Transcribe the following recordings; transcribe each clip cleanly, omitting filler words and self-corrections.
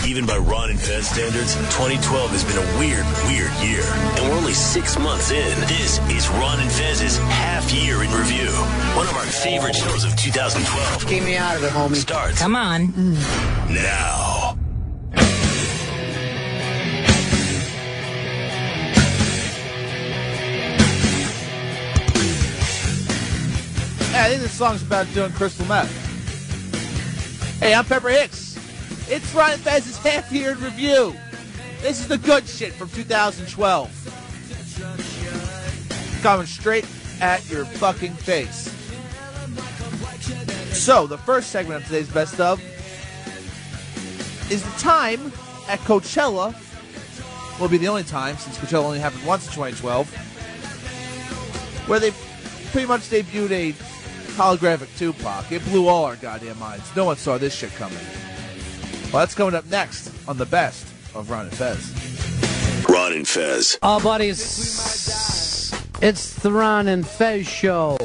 Even by Ron and Fez standards, 2012 has been a weird, weird year. And we're only 6 months in. This is Ron and Fez's half year in review. One of our favorite shows of 2012. Keep me out of it, homie. Starts. Come on. Now. I think this song's about doing crystal meth. Hey, I'm Pepper Hicks. It's Ron and Fez's half year in review. This is the good shit from 2012. Coming straight at your fucking face. So, the first segment of today's Best Of is the time at Coachella. Will be the only time, since Coachella only happened once in 2012, where they pretty much debuted a holographic Tupac. It blew all our goddamn minds. No one saw this shit coming. Well, that's coming up next on the best of Ron and Fez. Ron and Fez. Oh, buddies, it's the Ron and Fez show.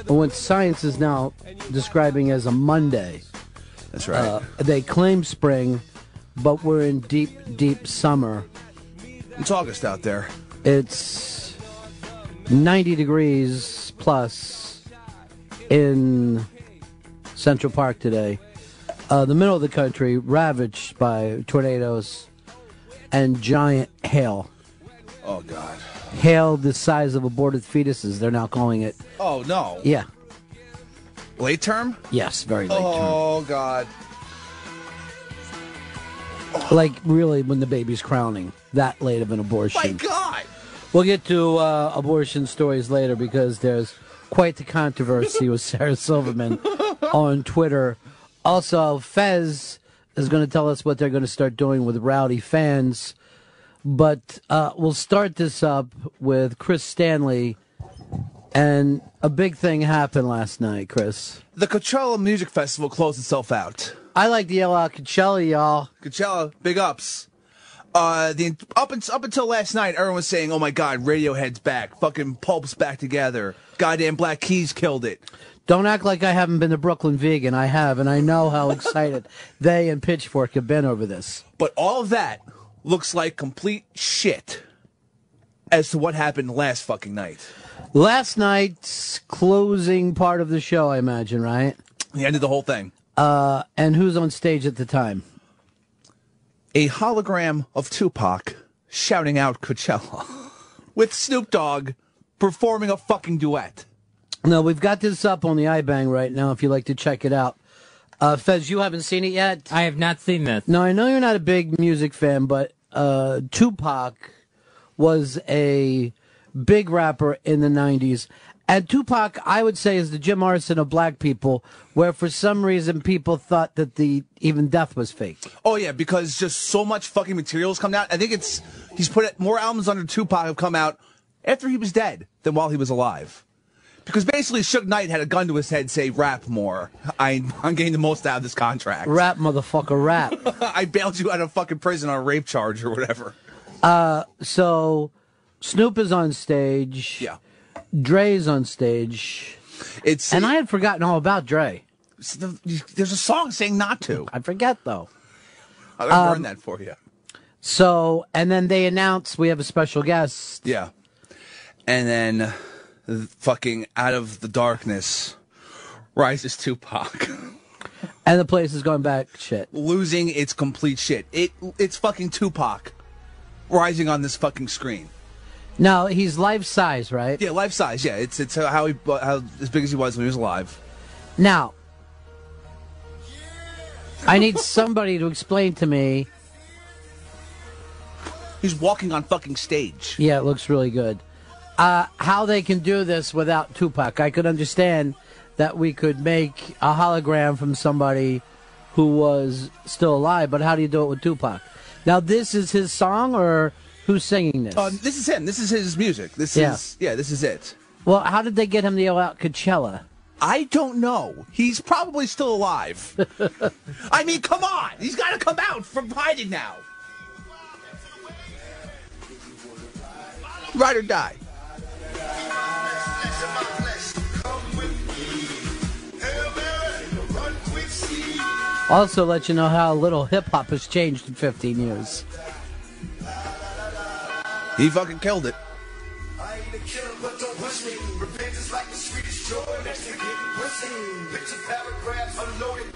What science is now describing as a Monday. That's right. They claim spring, but we're in deep, deep summer. It's August out there. It's 90 degrees plus in Central Park today. The middle of the country ravaged by tornadoes and giant hail. Oh, God. Hail the size of aborted fetuses, they're now calling it. Oh, no. Yeah. Late term? Yes, very late Oh, God. term. Like, really, when the baby's crowning. That late of an abortion. My God. We'll get to abortion stories later because there's quite the controversy with Sarah Silverman on Twitter. Also, Fez is going to tell us what they're going to start doing with rowdy fans. But we'll start this up with Chris Stanley. And a big thing happened last night, Chris. The Coachella Music Festival closed itself out. I like to yell out Coachella, y'all. Coachella, big ups. Up until last night, everyone was saying, oh my God, Radiohead's back. Fucking Pulp's back together. Goddamn Black Keys killed it. Don't act like I haven't been to Brooklyn Vegan. I have, and I know how excited they and Pitchfork have been over this. But all of that looks like complete shit as to what happened last fucking night. Last night's closing part of the show, I imagine, right? The end of the whole thing. And who's on stage at the time? A hologram of Tupac shouting out Coachella with Snoop Dogg performing a fucking duet. No, we've got this up on the iBang right now if you'd like to check it out. Fez, you haven't seen it yet? I have not seen this. No, I know you're not a big music fan, but Tupac was a big rapper in the 90s. And Tupac, I would say, is the Jim Morrison of black people, where for some reason people thought that even death was fake. Oh, yeah, because just so much fucking material's come out. I think he's put more albums under Tupac have come out after he was dead than while he was alive. Because basically Suge Knight had a gun to his head, say, rap more. I'm getting the most out of this contract. Rap, motherfucker, rap. I bailed you out of fucking prison on a rape charge or whatever. So Snoop is on stage. Yeah. Dre's on stage. And I had forgotten all about Dre. There's a song saying not to. I forget, though. I'm going to burn that for you. So, and then they announce we have a special guest. Yeah. And then, fucking out of the darkness, rises Tupac. And the place is going back shit. Losing its complete shit. It's fucking Tupac rising on this fucking screen. Now, he's life-size, right? Yeah, life-size, yeah. It's how as big as he was when he was alive. Now, I need somebody to explain to me. He's walking on fucking stage. Yeah, it looks really good. How they can do this without Tupac. I could understand that we could make a hologram from somebody who was still alive, but how do you do it with Tupac? Now, this is his song, or who's singing this? This is him. This is his music. This is it. Well, how did they get him to yell out Coachella? I don't know. He's probably still alive. I mean, come on. He's got to come out from hiding now. Ride or die. Also, let you know how little hip hop has changed in 15 years. He fucking killed it.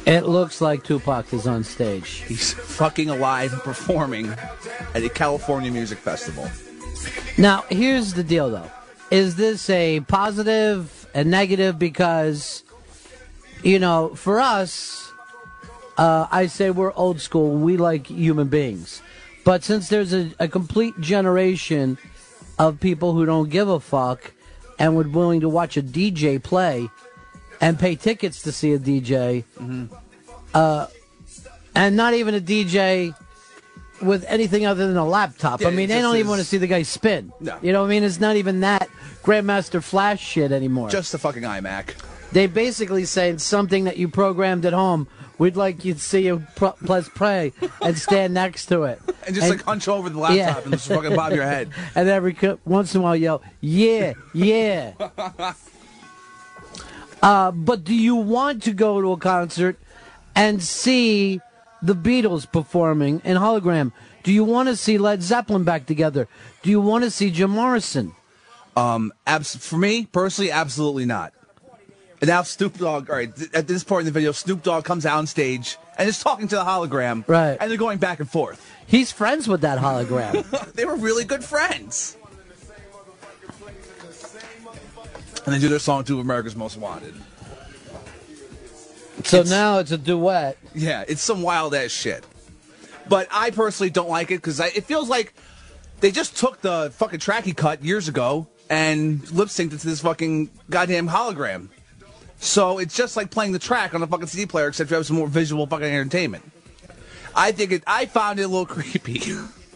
It looks like Tupac is on stage. He's fucking alive and performing at a California music festival. Now, here's the deal, though. Is this a positive and negative? Because, you know, for us, I say we're old school. We like human beings. But since there's a complete generation of people who don't give a fuck and would willing to watch a DJ play and pay tickets to see a DJ, and not even a DJ with anything other than a laptop. Yeah, I mean, they don't even want to see the guy spin. No. You know what I mean? It's not even that Grandmaster Flash shit anymore. Just the fucking iMac. They basically say something that you programmed at home. We'd like you to see you press play and stand next to it. And just like hunch over the laptop and just fucking bob your head. And every once in a while yell, yeah, yeah. But do you want to go to a concert and see the Beatles performing in hologram? Do you want to see Led Zeppelin back together? Do you want to see Jim Morrison? For me, personally, absolutely not. And now Snoop Dogg, all right, at this point in the video, Snoop Dogg comes out on stage and is talking to the hologram. Right. And they're going back and forth. He's friends with that hologram. They were really good friends. And they do their song to America's Most Wanted. So now it's a duet. Yeah, it's some wild ass shit. But I personally don't like it because it feels like they just took the fucking track he cut years ago and lip synced it to this fucking goddamn hologram. So it's just like playing the track on a fucking CD player, except you have some more visual fucking entertainment. I found it a little creepy.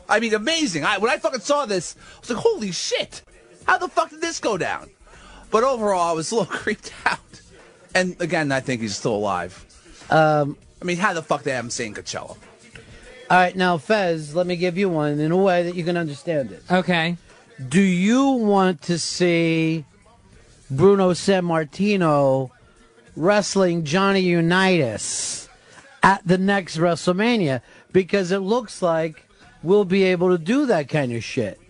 I mean, amazing. When I fucking saw this, I was like, holy shit. How the fuck did this go down? But overall, I was a little creeped out. And again, I think he's still alive. I mean, how the fuck they have him saying Coachella? All right, now, Fez, let me give you one in a way that you can understand it. Okay. Do you want to see Bruno Sammartino wrestling Johnny Unitas at the next WrestleMania? Because it looks like we'll be able to do that kind of shit.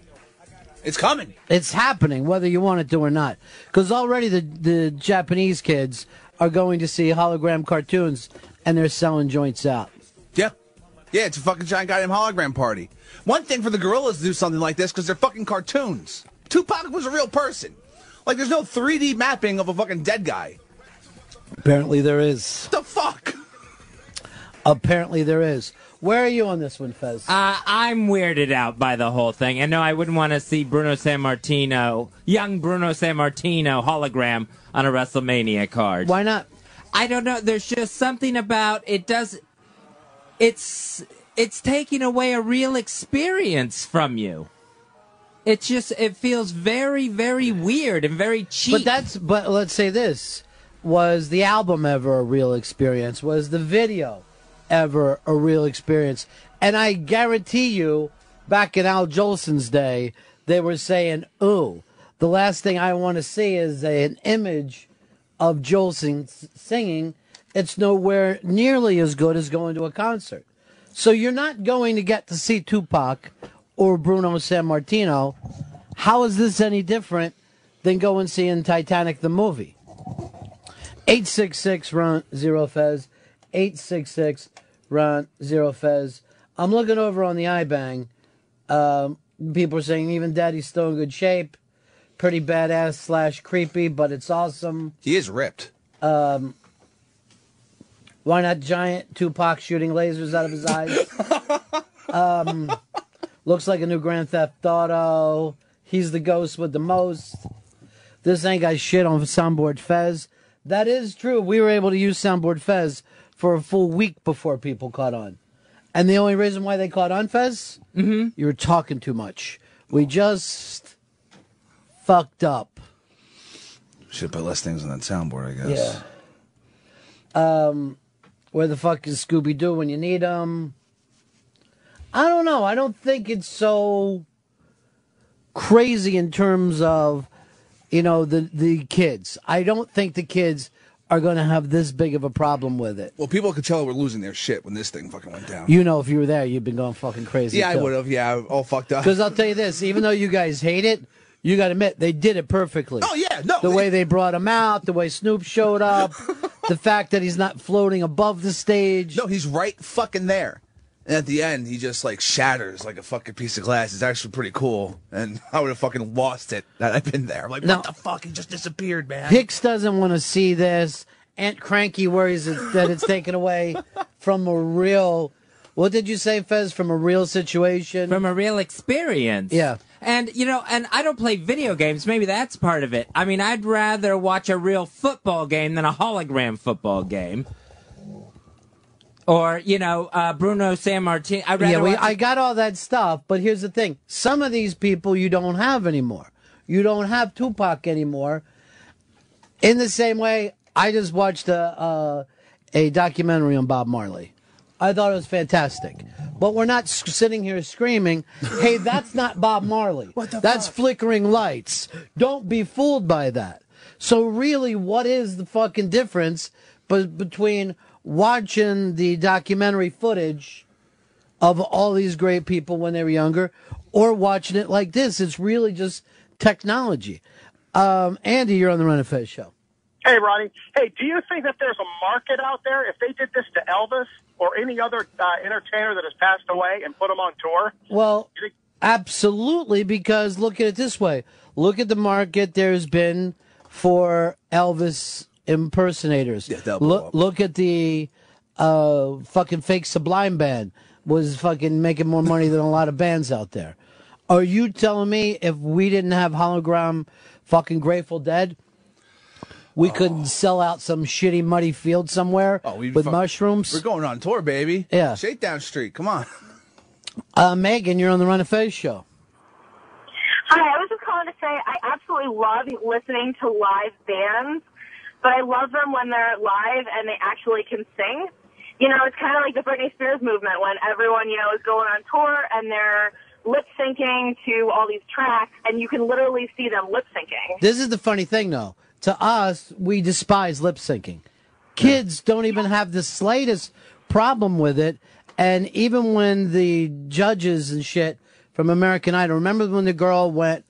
It's coming. It's happening, whether you want it to or not. Because already the Japanese kids are going to see hologram cartoons, and they're selling joints out. Yeah. Yeah, it's a fucking giant goddamn hologram party. One thing for the gorillas to do something like this, because they're fucking cartoons. Tupac was a real person. Like, there's no 3D mapping of a fucking dead guy. Apparently there is. What the fuck? Apparently there is. Where are you on this one, Fez? I'm weirded out by the whole thing. And no, I wouldn't want to see Bruno Sammartino, young Bruno Sammartino hologram on a WrestleMania card. Why not? I don't know. There's just something about it it's taking away a real experience from you. It feels very, very weird and very cheap. But let's say this. Was the album ever a real experience? Was the video ever a real experience? And I guarantee you, back in Al Jolson's day, they were saying, ooh, the last thing I want to see is an image of Jolson singing. It's nowhere nearly as good as going to a concert. So you're not going to get to see Tupac or Bruno Sammartino. How is this any different than going seeing Titanic the movie? 866-RUN-0-FEZ. 866-RUN-0-FEZ. I'm looking over on the iBang. People are saying even Daddy's still in good shape. Pretty badass / creepy, but it's awesome. He is ripped. Why not giant Tupac shooting lasers out of his eyes? Looks like a new Grand Theft Auto. He's the ghost with the most. This ain't got shit on Soundboard Fez. That is true. We were able to use Soundboard Fez for a full week before people caught on. And the only reason why they caught on, Fez? You were talking too much. We just fucked up. Should put less things on that soundboard, I guess. Yeah. Where the fuck is Scooby-Doo when you need him? I don't know. I don't think it's so crazy in terms of, the kids. I don't think the kids are going to have this big of a problem with it. Well, people at Coachella were losing their shit when this thing fucking went down. You know, if you were there, you'd been going fucking crazy. Yeah, too. I would have. Yeah, all fucked up. Because I'll tell you this, even though you guys hate it, you got to admit, they did it perfectly. Oh, yeah, no. The way they brought him out, the way Snoop showed up, the fact that he's not floating above the stage. No, he's right fucking there. And at the end, he just, like, shatters like a fucking piece of glass. It's actually pretty cool. And I would have fucking lost it had I been there. I'm like, No. what the fuck? He just disappeared, man. Hicks doesn't want to see this. Aunt Cranky worries that it's taken away from a real... What did you say, Fez? From a real situation? From a real experience. Yeah. And, and I don't play video games. Maybe that's part of it. I mean, I'd rather watch a real football game than a hologram football game. Or, Bruno Sammartino. I'd rather I got all that stuff, but here's the thing. Some of these people you don't have anymore. You don't have Tupac anymore. In the same way, I just watched a documentary on Bob Marley. I thought it was fantastic. But we're not sitting here screaming, hey, that's not Bob Marley. That's flickering lights. Don't be fooled by that. So really, what is the fucking difference between watching the documentary footage of all these great people when they were younger or watching it like this? It's really just technology. Andy, you're on the Run and Fez show. Hey, Ronnie. Hey, do you think that there's a market out there if they did this to Elvis or any other entertainer that has passed away and put them on tour? Well, absolutely, because look at it this way. Look at the market there's been for Elvis impersonators. Yeah, look at the fucking fake Sublime band was fucking making more money than a lot of bands out there. Are you telling me if we didn't have hologram fucking Grateful Dead, we couldn't sell out some shitty muddy field somewhere with mushrooms? We're going on tour, baby. Yeah. Shakedown Street, come on. Megan, you're on the Run and Fez show. Hi, I was just calling to say I absolutely love listening to live bands, but I love them when they're live and they actually can sing. It's kind of like the Britney Spears movement when everyone, is going on tour and they're lip syncing to all these tracks, and you can literally see them lip syncing. This is the funny thing, though. To us, we despise lip syncing. Kids don't even have the slightest problem with it. And even when the judges and shit from American Idol, remember when the girl went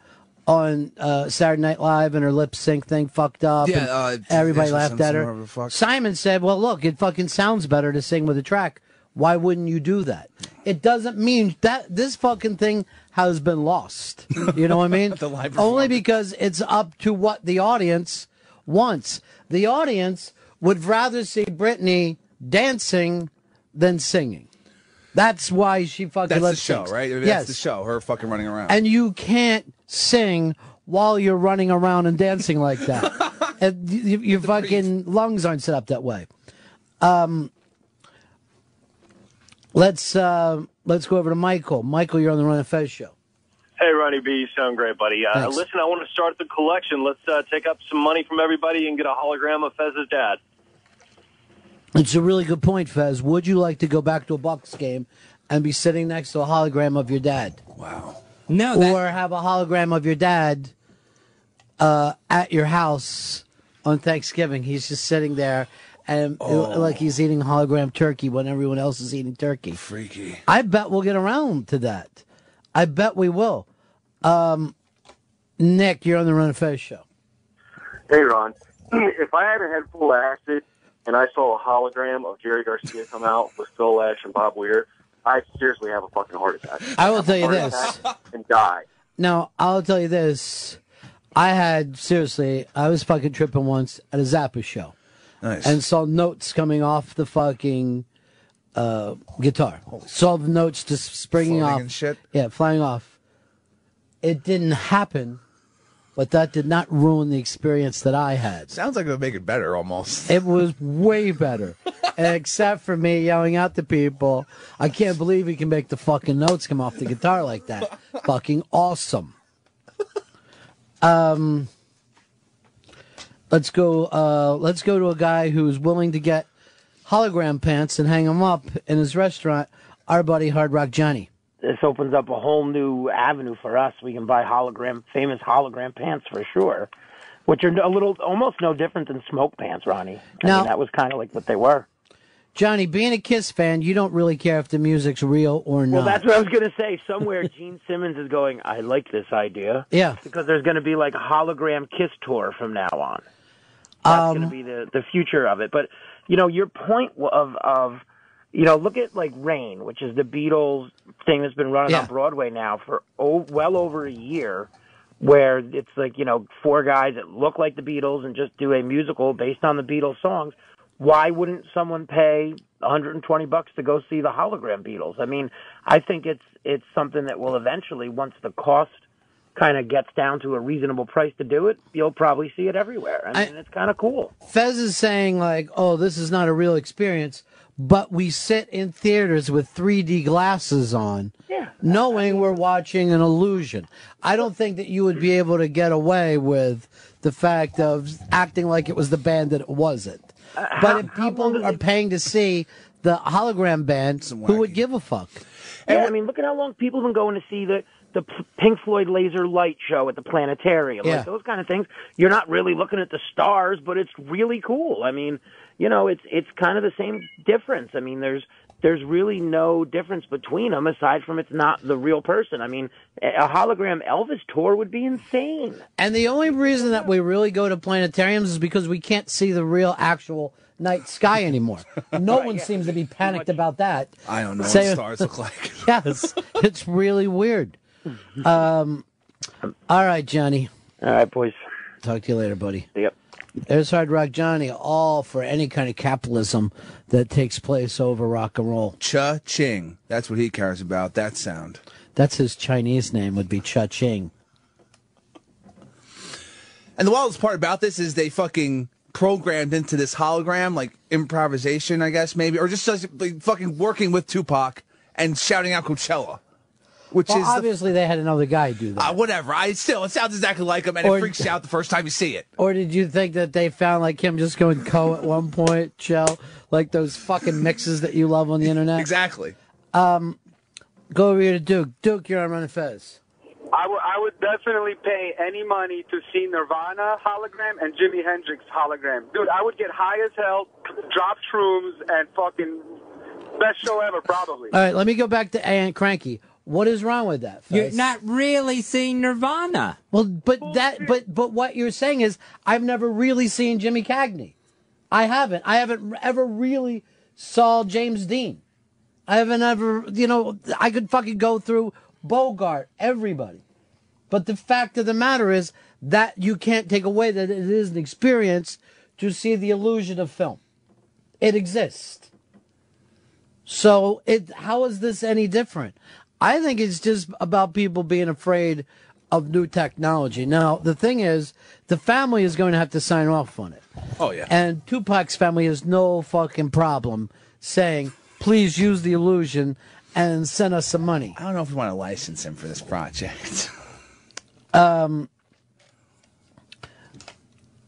on Saturday Night Live and her lip sync thing fucked up? Yeah, and everybody laughed at whatever her. the fuck. Simon said, well, look, it fucking sounds better to sing with a track. Why wouldn't you do that? It doesn't mean that this fucking thing has been lost. You know what I mean? The live Only performance. because it's up to what the audience wants. The audience would rather see Britney dancing than singing. That's why she fucking That's the lip show, syncs. right? That's Yes. the show, her fucking running around. And you can't sing while you're running around and dancing like that. And your fucking lungs aren't set up that way. Let's go over to Michael. Michael, you're on the Run and Fez show. Hey, Ronnie B, you sound great, buddy. Thanks. Listen, I want to start the collection. Let's take up some money from everybody and get a hologram of Fez's dad. It's a really good point, Fez. Would you like to go back to a Bucks game and be sitting next to a hologram of your dad? Wow. No, Or have a hologram of your dad at your house on Thanksgiving. He's just sitting there and like he's eating hologram turkey when everyone else is eating turkey. Freaky. I bet we'll get around to that. I bet we will. Nick, you're on the Run and Fez show. Hey, Ron. If I had a head full of acid and I saw a hologram of Jerry Garcia come out with Phil Lesh and Bob Weir, I'd seriously have a fucking heart attack. I will tell you Heart this. attack and die. Now, I'll tell you this. I was fucking tripping once at a Zappa show. Nice. And saw notes coming off the fucking guitar. Saw the notes just springing Floating off. and shit? Yeah, flying off. It didn't happen, but that did not ruin the experience that I had. Sounds like it would make it better almost. It was way better. Except for me yelling out to people, I can't believe he can make the fucking notes come off the guitar like that. Fucking awesome. Let's go to a guy who's willing to get hologram pants and hang them up in his restaurant, our buddy Hard Rock Johnny. This opens up a whole new avenue for us. We can buy famous hologram pants for sure. which are a little, almost no different than smoke bands, Ronnie. I Now- mean, that was kind of like what they were. Johnny, being a Kiss fan, you don't really care if the music's real or not. Well, that's what I was going to say. Somewhere Gene Simmons is going, I like this idea. Yeah. Because there's going to be like a hologram Kiss tour from now on. That's going to be the future of it. But, you know, your point of you know, look at like Rain, which is the Beatles thing that's been running on Broadway now for well over a year, where it's like, you know, 4 guys that look like the Beatles and just do a musical based on the Beatles songs. Why wouldn't someone pay $120 to go see the hologram Beatles? I mean, I think it's something that will eventually, once the cost kind of gets down to a reasonable price to do it, you'll probably see it everywhere. I mean, it's kind of cool. Fez is saying, like, oh, this is not a real experience, but we sit in theaters with 3D glasses on, knowing we're watching an illusion. I don't think that you would be able to get away with the fact of acting like it was the band that it wasn't. But if people are paying to see the hologram band, who would give a fuck? Yeah, I mean, look at how long people have been going to see the Pink Floyd laser light show at the planetarium. Yeah. Like those kind of things. You're not really looking at the stars, but it's really cool. I mean, you know, it's kind of the same difference. I mean, there's really no difference between them aside from it's not the real person. I mean, a hologram Elvis tour would be insane. And the only reason that we really go to planetariums is because we can't see the real actual night sky anymore. No one seems to be panicked about that. I don't know what stars look like. Yes, it's really weird. All right, Johnny. All right, boys. Talk to you later, buddy. Yep. There's Hard Rock Johnny, all for any kind of capitalism that takes place over rock and roll. Cha-ching. That's what he cares about, that sound. That's his Chinese name, would be Cha-ching. And the wildest part about this is they fucking programmed into this hologram, like improvisation, I guess, maybe, or just like, fucking working with Tupac and shouting out Coachella. Which well, is obviously they had another guy do that. Whatever. It sounds exactly like him, and it freaks you out the first time you see it. Or did you think that they found like him just going at one point, Shell, like those fucking mixes that you love on the internet? Exactly. Go over here to Duke. Duke, you're on Run and Fez. I would definitely pay any money to see Nirvana hologram and Jimi Hendrix hologram. Dude, I would get high as hell, drop shrooms, and fucking best show ever, probably. All right, let me go back to Aunt Cranky. What is wrong with that, Fez? You're not really seeing Nirvana. Well, but what you're saying is I've never really seen Jimmy Cagney. I haven't ever really saw James Dean. I haven't ever, I could fucking go through Bogart, everybody. But the fact of the matter is that you can't take away that it is an experience to see the illusion of film. It exists. So how is this any different? I think it's just about people being afraid of new technology. Now, the thing is, the family is going to have to sign off on it. Oh, yeah. And Tupac's family has no fucking problem saying, please use the illusion and send us some money. I don't know if we want to license him for this project.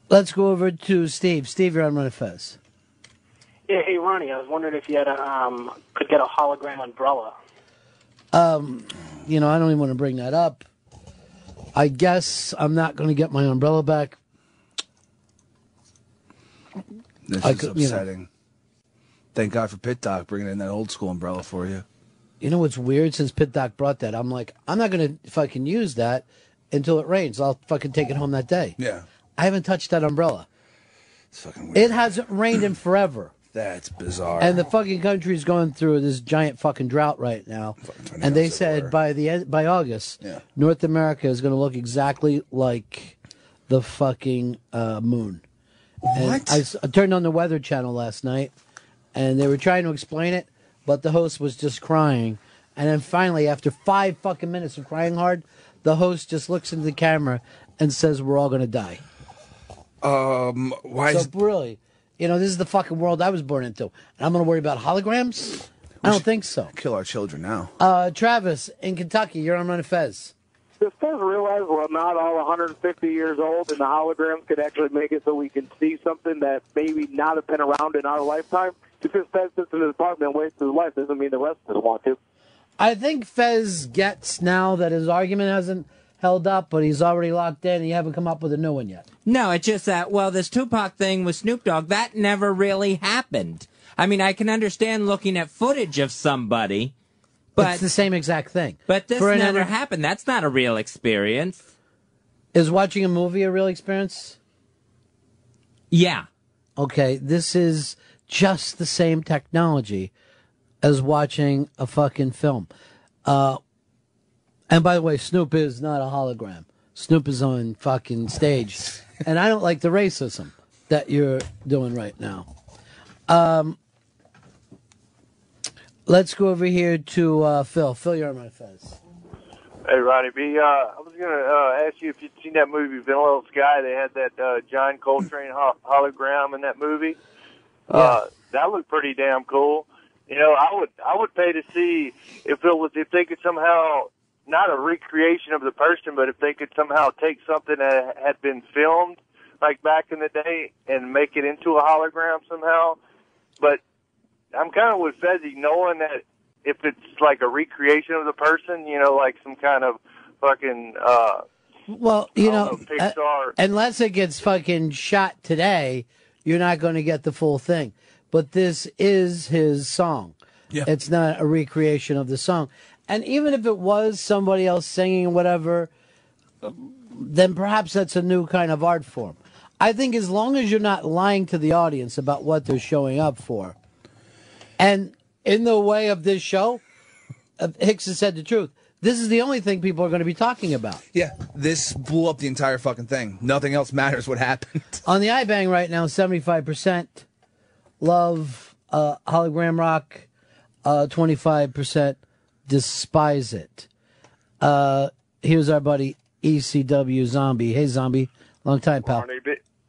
Let's go over to Steve. Steve, you're on Run Fez. Yeah, hey, Ronnie, I was wondering if you had could get a hologram umbrella. I don't even want to bring that up. I guess I'm not going to get my umbrella back. This is upsetting. Thank God for Pit Doc bringing in that old school umbrella for you. You know what's weird? Since Pit Doc brought that, I'm like, I'm not going to fucking use that until it rains. I'll fucking take it home that day. Yeah. I haven't touched that umbrella. It's fucking weird. It hasn't rained in forever. That's bizarre. And the fucking country's going through this giant fucking drought right now. And they said by August, North America is going to look exactly like the fucking moon. What? And I turned on the Weather Channel last night, and they were trying to explain it, but the host was just crying. And then finally, after 5 fucking minutes of crying hard, the host just looks into the camera and says, "We're all going to die." Why? So really, this is the fucking world I was born into. And I'm going to worry about holograms? I don't think so. Kill our children now. Travis, in Kentucky, you're on Run Fez. Does Fez realize we're not all 150 years old and the holograms could actually make it so we can see something that maybe not have been around in our lifetime? Because Fez sits in his apartment and waits through life doesn't mean the rest doesn't want to. I think Fez gets now that his argument hasn't held up, but he's already locked in, and you haven't come up with a new one yet. No, it's just that, well, this Tupac thing with Snoop Dogg, that never really happened. I mean, I can understand looking at footage of somebody, but... It's the same exact thing. But this never happened. That's not a real experience. Is watching a movie a real experience? Yeah. Okay, this is just the same technology as watching a fucking film. And by the way, Snoop is not a hologram. Snoop is on fucking stage. And I don't like the racism that you're doing right now. Let's go over here to Phil. Phil, you're on my fence. Hey, Ronnie B. I was going to ask you if you'd seen that movie, Vanilla Sky. They had that John Coltrane hologram in that movie. That looked pretty damn cool. You know, I would pay to see if they could somehow, not a recreation of the person, but if they could somehow take something that had been filmed like back in the day and make it into a hologram somehow. But I'm kind of with Fezzi, knowing that if it's like a recreation of the person, you know, like some kind of fucking well, you know, Pixar. Unless it gets fucking shot today, you're not going to get the full thing. But this is his song. Yeah. It's not a recreation of the song. And even if it was somebody else singing whatever, then perhaps that's a new kind of art form. I think as long as you're not lying to the audience about what they're showing up for. And in the way of this show, Hicks has said the truth. This is the only thing people are going to be talking about. Yeah, this blew up the entire fucking thing. Nothing else matters what happened. On the iBang right now, 75% love hologram rock, 25% despise it. Here's our buddy ECW Zombie. Hey, Zombie. Long time, pal.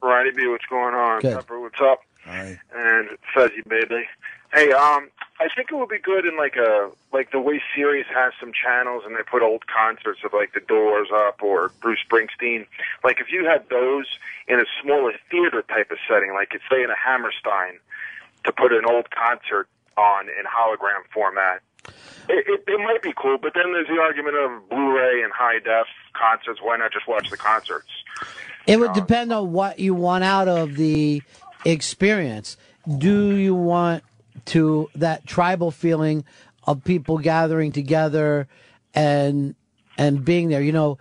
Ronnie B, what's going on? Good. Pepper, what's up? Hi. And Fezzy, baby. Hey, I think it would be good in like the way Sirius has some channels and they put old concerts of like the Doors up or Bruce Springsteen. Like if you had those in a smaller theater type of setting, like it's say in a Hammerstein, to put an old concert on in hologram format, it might be cool. But then there's the argument of Blu-ray and high def concerts. Why not just watch the concerts? It would depend on what you want out of the experience. Do you want to that tribal feeling of people gathering together and being there? You know,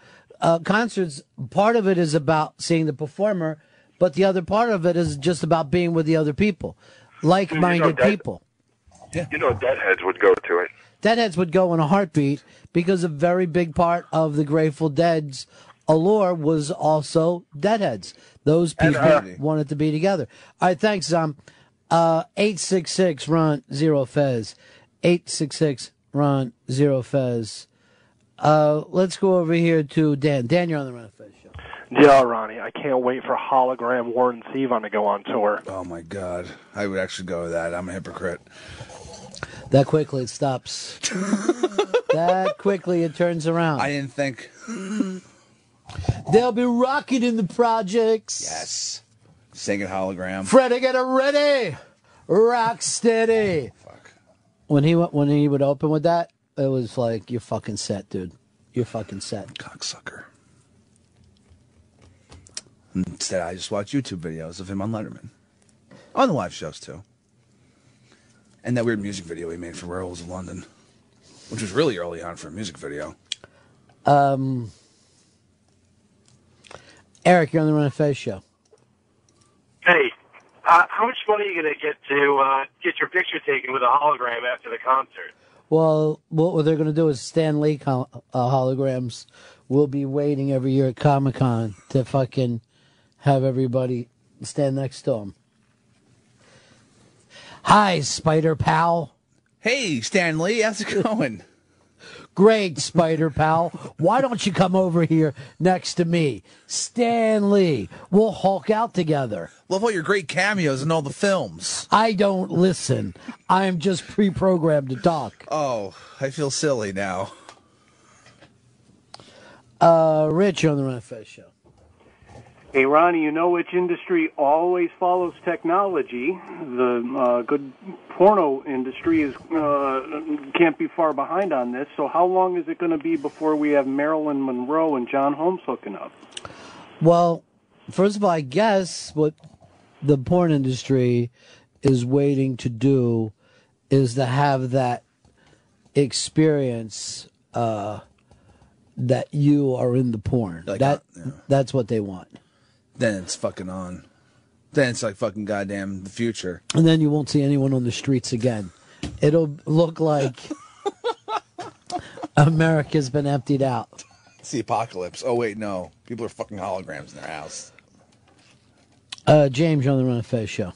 concerts, part of it is about seeing the performer, but the other part of it is just about being with the other people, like-minded people. Yeah. You know, Deadheads would go to it. Deadheads would go in a heartbeat because a very big part of the Grateful Dead's allure was also Deadheads. Those people wanted to be together. All right, thanks, 866 Ron Zero Fez. 866 Ron Zero Fez. Let's go over here to Dan. Dan, you're on the Ron Fez show. Yeah, Ronnie, I can't wait for hologram Warren Zevon to go on tour. Oh my God, I would actually go with that. I'm a hypocrite. That quickly it stops. That quickly it turns around. I didn't think. They'll be rocking in the projects. Yes. Singing hologram. Freddie, get it ready. Rock steady. Fuck. When he would open with that, it was like, you're fucking set, dude. You're fucking set. Cocksucker. Instead, I just watch YouTube videos of him on Letterman. On the live shows, too. And that weird music video he made for Werewolves of London. Which was really early on for a music video. Eric, you're on the Ron and Fez show. Hey, how much money are you going to get get your picture taken with a hologram after the concert? Well, what they're going to do is Stan Lee holograms will be waiting every year at Comic-Con to fucking have everybody stand next to him. Hi, Spider Pal. Hey, Stan Lee, how's it going? Great, Spider Pal. Why don't you come over here next to me? Stan Lee. We'll Hulk out together. Love all your great cameos in all the films. I don't listen. I am just pre-programmed to talk. Oh, I feel silly now. Rich on the Ron and Fez show. Hey, Ronnie, you know which industry always follows technology? The good porno industry is can't be far behind on this. So how long is it going to be before we have Marilyn Monroe and John Holmes hooking up? Well, first of all, I guess what the porn industry is waiting to do is to have that experience that you are in the porn. That's what they want. Then it's fucking on. Then it's like fucking goddamn the future. And then you won't see anyone on the streets again. It'll look like America's been emptied out. It's the apocalypse. Oh, wait, no. People are fucking holograms in their house. James, you're on the Run of Fez show.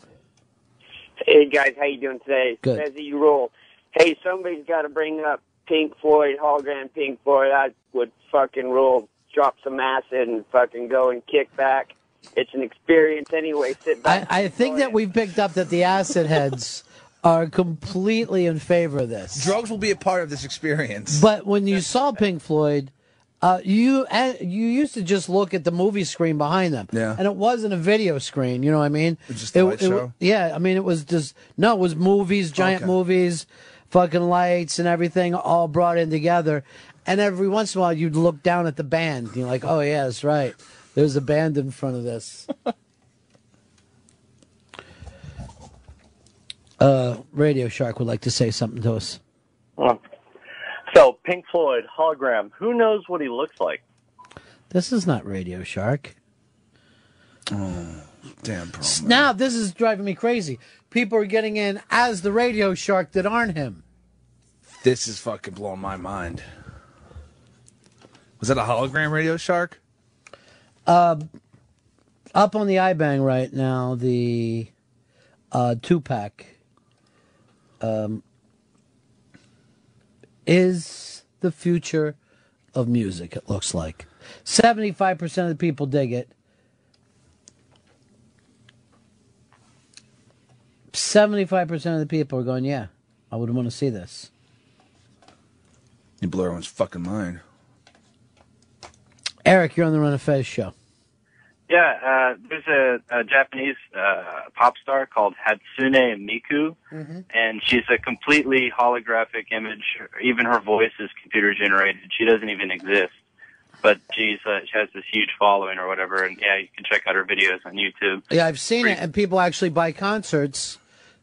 Hey, guys, how you doing today? Good. Fezzy, you roll. Hey, somebody's got to bring up Pink Floyd, hologram Pink Floyd. I would fucking rule. Drop some acid and fucking go and kick back. It's an experience anyway. Sit back. I think that we've picked up that the acid heads are completely in favor of this. Drugs will be a part of this experience. But when you saw Pink Floyd, you used to just look at the movie screen behind them. Yeah. And it wasn't a video screen, you know what I mean? It was just a light show? Yeah, I mean, it was just, no, it was movies, giant movies, fucking lights and everything all brought in together. And every once in a while, you'd look down at the band. You're like, oh, yeah, that's right. There's a band in front of this. Radio Shark would like to say something to us. So, Pink Floyd, hologram. Who knows what he looks like? This is not Radio Shark. Oh, damn. Now, this is driving me crazy. People are getting in as the Radio Shark that aren't him. This is fucking blowing my mind. Was that a hologram Radio Shark? Up on the iBang right now, the Tupac is the future of music, it looks like. 75% of the people dig it. 75% of the people are going, yeah, I would want to see this. You blow everyone's fucking mind. Eric, you're on the Run of Fez show. Yeah, there's a Japanese pop star called Hatsune Miku, and she's a completely holographic image. Even her voice is computer generated. She doesn't even exist, but she has this huge following or whatever. And yeah, you can check out her videos on YouTube. Yeah, I've seen it, and people actually buy concerts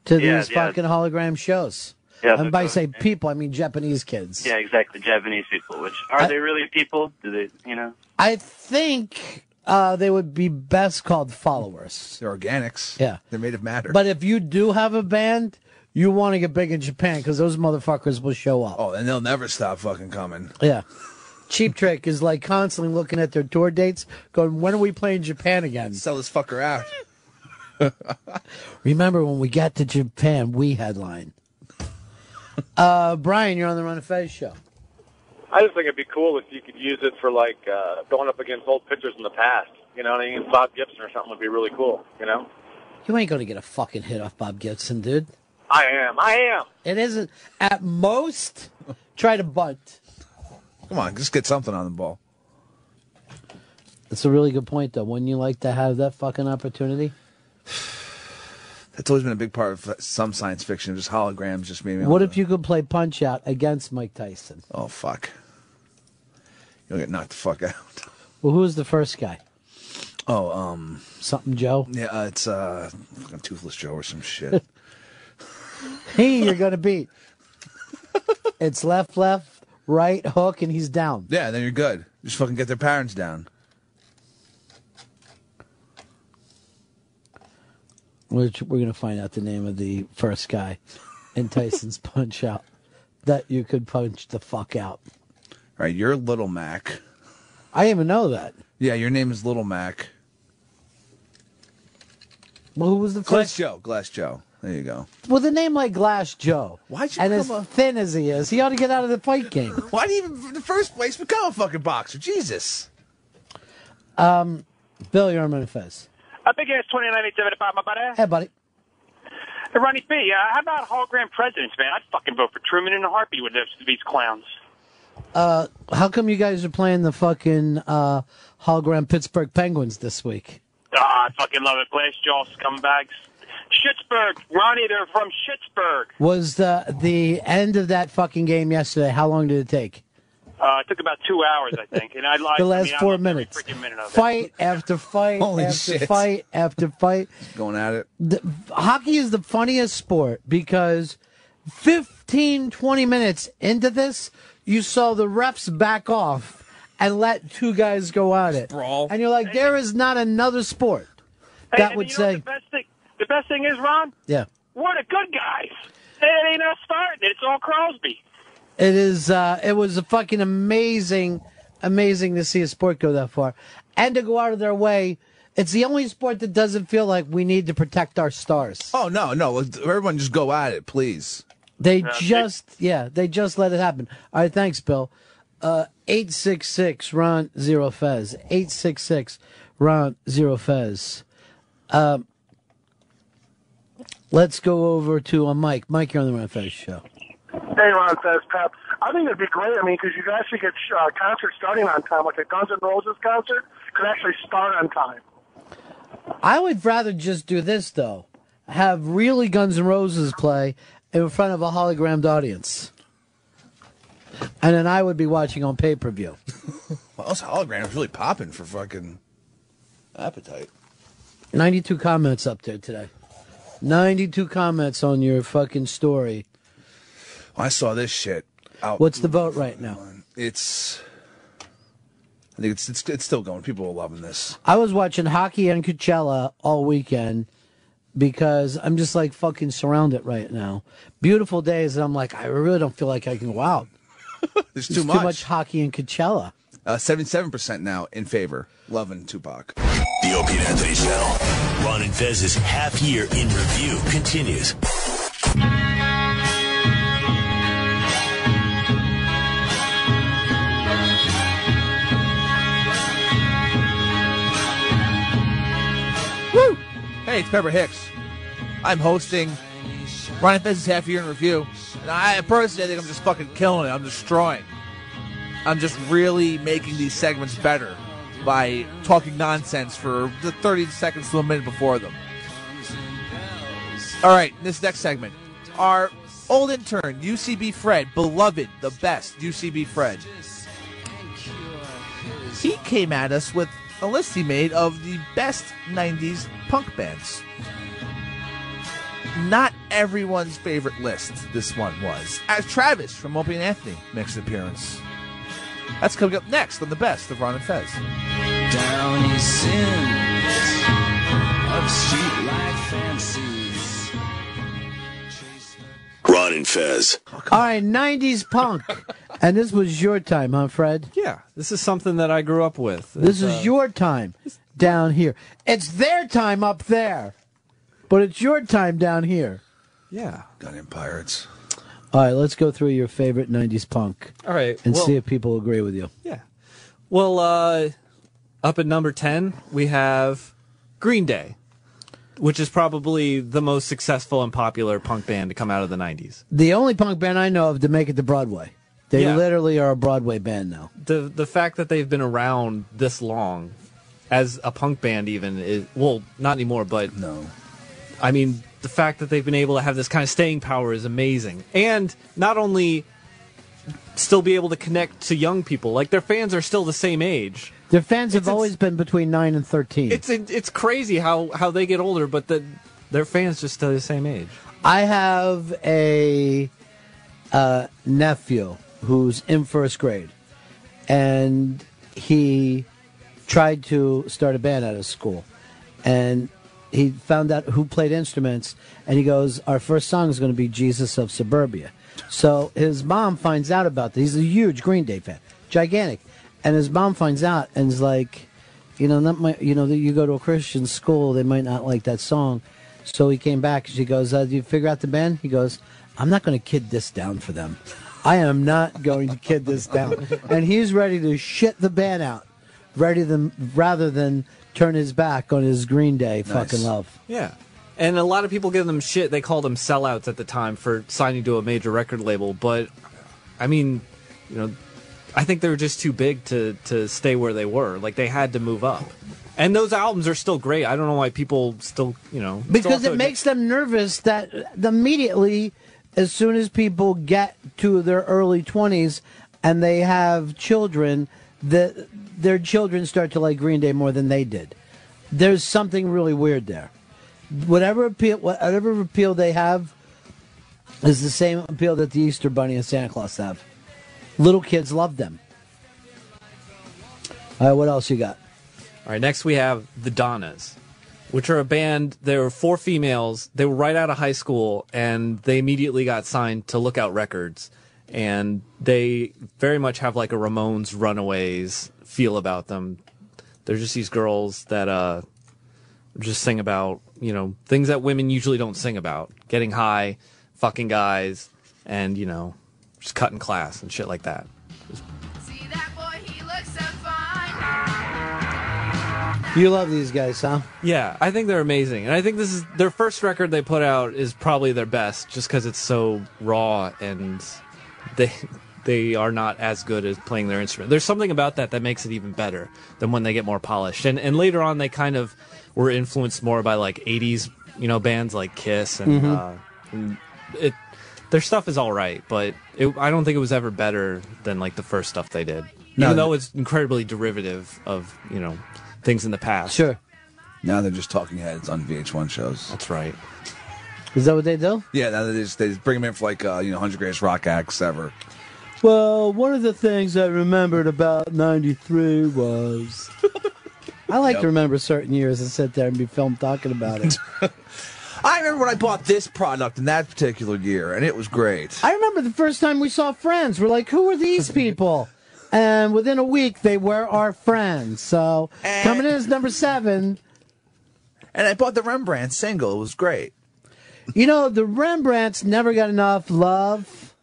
to these fucking hologram shows. Yeah, and by say people, I mean Japanese kids. Yeah, exactly, Japanese people. Which are they really people? Do they, you know? I think they would be best called followers. They're organics. Yeah. They're made of matter. But if you do have a band, you want to get big in Japan because those motherfuckers will show up. Oh, and they'll never stop fucking coming. Yeah. Cheap Trick is like constantly looking at their tour dates, going, when are we playing Japan again? Sell this fucker out. Remember when we got to Japan, we headline. Brian, you're on the Run of Fez show. I just think it'd be cool if you could use it for, like, going up against old pitchers in the past. You know what I mean? Bob Gibson or something would be really cool, you know? You ain't going to get a fucking hit off Bob Gibson, dude. I am. It isn't. At most, try to bunt. Come on, just get something on the ball. That's a really good point, though. Wouldn't you like to have that fucking opportunity? That's always been a big part of some science fiction, just holograms, just maybe. What if you could play Punch-Out against Mike Tyson? Oh, fuck. You'll get knocked the fuck out. Well, who was the first guy? Oh, Something Joe? Yeah, it's fucking Toothless Joe or some shit. You're going to beat. It's left, right, hook, and he's down. Yeah, then you're good. Just fucking get their parents down. Which we're going to find out the name of the first guy in Tyson's Punch-Out that you could punch the fuck out. All right, you're Little Mac. I didn't even know that. Yeah, your name is Little Mac. Well, who was the first? Glass Joe. There you go. With a name like Glass Joe. Why'd you and as become a... thin as he is, he ought to get out of the fight game. Why did you even, in the first place, become a fucking boxer? Jesus. Bill, you're on Fez. A big ass 29,875, my buddy. Hey, buddy. Hey, Ronnie B, how about hologram presidents, man? I'd fucking vote for Truman in a heartbeat with these clowns. How come you guys are playing the fucking hologram Pittsburgh Penguins this week? I fucking love it. Blast y'all scumbags. Schittsburg. Ronnie, they're from Schittsburg. Was the end of that fucking game yesterday? How long did it take? It took about 2 hours, I think. And I The last 4 minutes. Minute of Fight after fight Holy after shit. fight after fight. Going at it. Hockey is the funniest sport because 15, 20 minutes into this, you saw the refs back off and let two guys go at it. Brawl. And you're like, there is not another sport that would you know say, the best thing is, Ron, yeah. what a good guys. It ain't us starting it. It's all Crosby. It is. It was a fucking amazing to see a sport go that far, and to go out of their way. It's the only sport that doesn't feel like we need to protect our stars. Oh no, everyone just go at it, please. They just let it happen. All right, thanks, Bill. 866 Ron Zero Fez. 866 Ron Zero Fez. Let's go over to Mike. Mike, you're on the Ron Fez show. Hey, Ron Fez, Pep. I think it'd be great. I mean, because you guys should get concerts starting on time, like a Guns N' Roses concert could actually start on time. I would rather just do this, though. Have really Guns N' Roses play in front of a hologrammed audience. And then I would be watching on pay-per-view. Well, this hologram is really popping for fucking appetite. 92 comments up there today. 92 comments on your fucking story. I saw this shit. What's the vote right now? I think it's still going. People are loving this. I was watching hockey and Coachella all weekend because I'm just like fucking surrounded right now. Beautiful days, and I'm like, I really don't feel like I can go out. There's Too much hockey and Coachella. 77% now in favor. Loving Tupac. The Opie and Anthony Show. Ron and Fez's half year in review continues. Woo! Hey, it's Pepper Hicks. I'm hosting Ron Fez's half year in review. And I personally think I'm just fucking killing it. I'm destroying. I'm just really making these segments better by talking nonsense for the 30 seconds to a minute before them. All right, this next segment. Our old intern, UCB Fred, beloved, the best UCB Fred. He came at us with a list he made of the best 90s punk bands. Not everyone's favorite list, this one was. As Travis from Opie and Anthony makes an appearance. That's coming up next on the best of Ron and Fez. Down his sins of street-like fancies. Ron and Fez. All right, 90s punk. And this was your time, huh, Fred? Yeah, this is something that I grew up with. This is your time down here. It's their time up there, but it's your time down here. Yeah. Gun in Pirates. All right, let's go through your favorite 90s punk. All right. And see if people agree with you. Yeah. Well, up at number 10, we have Green Day, which is probably the most successful and popular punk band to come out of the 90s. The only punk band I know of to make it to Broadway. They literally are a Broadway band now. The fact that they've been around this long as a punk band even is, well, not anymore, but no. I mean, the fact that they've been able to have this kind of staying power is amazing. And not only still be able to connect to young people, like their fans are still the same age. Their fans have always been between 9 and 13. It's crazy how they get older, but their fans just stay the same age. I have a nephew who's in first grade, and he tried to start a band out of school, and he found out who played instruments, and he goes, our first song is going to be Jesus of Suburbia. So his mom finds out about this. He's a huge Green Day fan, gigantic, and his mom finds out and is like, you go to a Christian school, they might not like that song. So he came back, and she goes, did you figure out the band? He goes, I'm not going to kid this down for them. I am not going to kid this down. And he's ready to shit the band out, rather than turn his back on his Green Day fucking love. Yeah. And a lot of people give them shit. They called them sellouts at the time for signing to a major record label. But, I mean, I think they were just too big to stay where they were. Like, they had to move up. And those albums are still great. I don't know why people still, Because it makes them nervous that immediately, as soon as people get to their early 20s and they have children, their children start to like Green Day more than they did. There's something really weird there. Whatever appeal they have is the same appeal that the Easter Bunny and Santa Claus have. Little kids love them. All right, what else you got? All right, next we have the Donnas, which are a band. There were 4 females. They were right out of high school, and they immediately got signed to Lookout Records. And they very much have like a Ramones Runaways feel about them. They're just these girls that just sing about, things that women usually don't sing about. Getting high, fucking guys, and, just cutting class and shit like that. You love these guys, huh? Yeah, I think they're amazing. And I think this is their first record they put out is probably their best just because it's so raw and they are not as good as playing their instrument. There's something about that makes it even better than when they get more polished. And later on they kind of were influenced more by like 80s, bands like Kiss and their stuff is all right, but I don't think it was ever better than like the first stuff they did. Even though it's incredibly derivative of, things in the past. Sure. Now they're just talking heads on VH1 shows. That's right. Is that what they do? Yeah, now they just bring them in for like 100 greatest rock acts ever. Well, one of the things I remembered about 93 was I like to remember certain years and sit there and be filmed talking about it. I remember when I bought this product in that particular year, and it was great. I remember the first time we saw Friends. We're like, who are these people? And within a week, they were our friends. So, coming in as number 7. And I bought the Rembrandt single. It was great. The Rembrandts never got enough love.